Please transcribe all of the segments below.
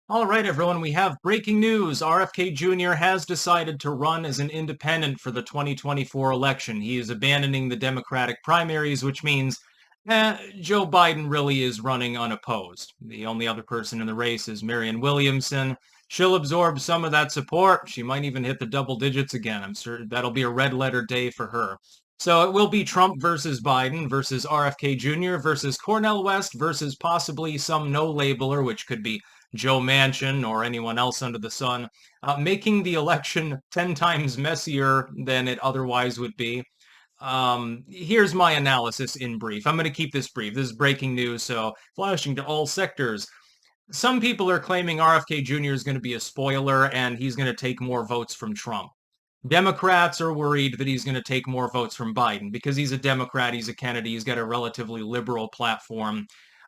All right, everyone, we have breaking news. RFK Jr. has decided to run as an independent for the 2024 election. He is abandoning the Democratic primaries, which means Joe Biden really is running unopposed. The only other person in the race is Marianne Williamson. She'll absorb some of that support. She might even hit the double digits again. I'm sure that'll be a red letter day for her. So it will be Trump versus Biden versus RFK Jr. versus Cornel West versus possibly some no-labeler, which could be Joe Manchin or anyone else under the sun, making the election 10 times messier than it otherwise would be. Here's my analysis in brief. I'm going to keep this brief. This is breaking news, so flashing to all sectors. Some people are claiming RFK Jr. is going to be a spoiler and he's going to take more votes from Trump. Democrats are worried that he's going to take more votes from Biden because he's a Democrat, he's a Kennedy, he's got a relatively liberal platform.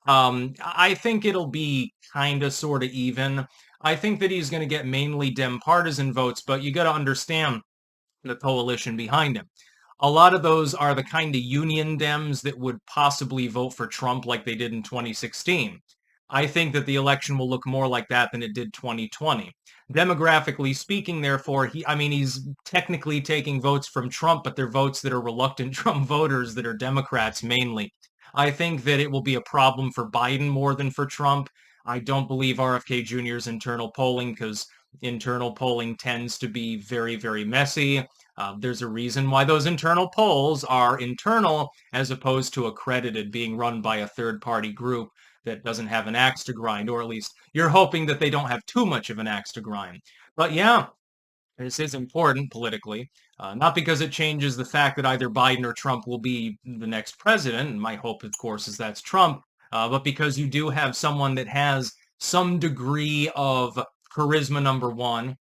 I think it'll be kind of sort of even. I think that he's going to get mainly Dem partisan votes, but you got to understand the coalition behind him. A lot of those are the kind of union Dems that would possibly vote for Trump like they did in 2016. I think that the election will look more like that than it did 2020. Demographically speaking, therefore, he's technically taking votes from Trump, but they're votes that are reluctant Trump voters that are Democrats mainly. I think that it will be a problem for Biden more than for Trump. I don't believe RFK Jr.'s internal polling because internal polling tends to be very, very messy. There's a reason why those internal polls are internal as opposed to accredited, being run by a third-party group that doesn't have an axe to grind, or at least you're hoping that they don't have too much of an axe to grind. But yeah, this is important politically, not because it changes the fact that either Biden or Trump will be the next president. And my hope, of course, is that's Trump, but because you do have someone that has some degree of charisma, number one,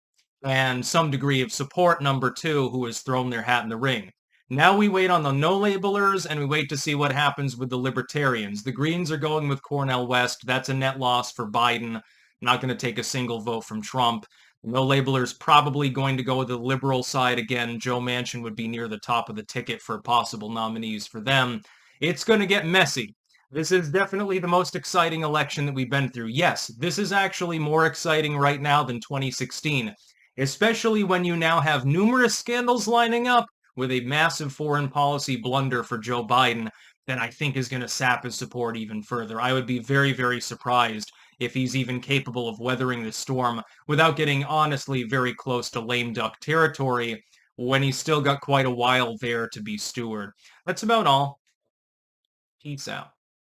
and some degree of support, number two, who has thrown their hat in the ring. Now we wait on the no-labelers, and we wait to see what happens with the libertarians. The Greens are going with Cornel West. That's a net loss for Biden. Not going to take a single vote from Trump. No-labelers probably going to go with the liberal side again. Joe Manchin would be near the top of the ticket for possible nominees for them. It's going to get messy. This is definitely the most exciting election that we've been through. Yes, this is actually more exciting right now than 2016, especially when you now have numerous scandals lining up with a massive foreign policy blunder for Joe Biden that I think is going to sap his support even further. I would be very, very surprised if he's even capable of weathering the storm without getting honestly very close to lame duck territory when he's still got quite a while there to be steward. That's about all. Peace out.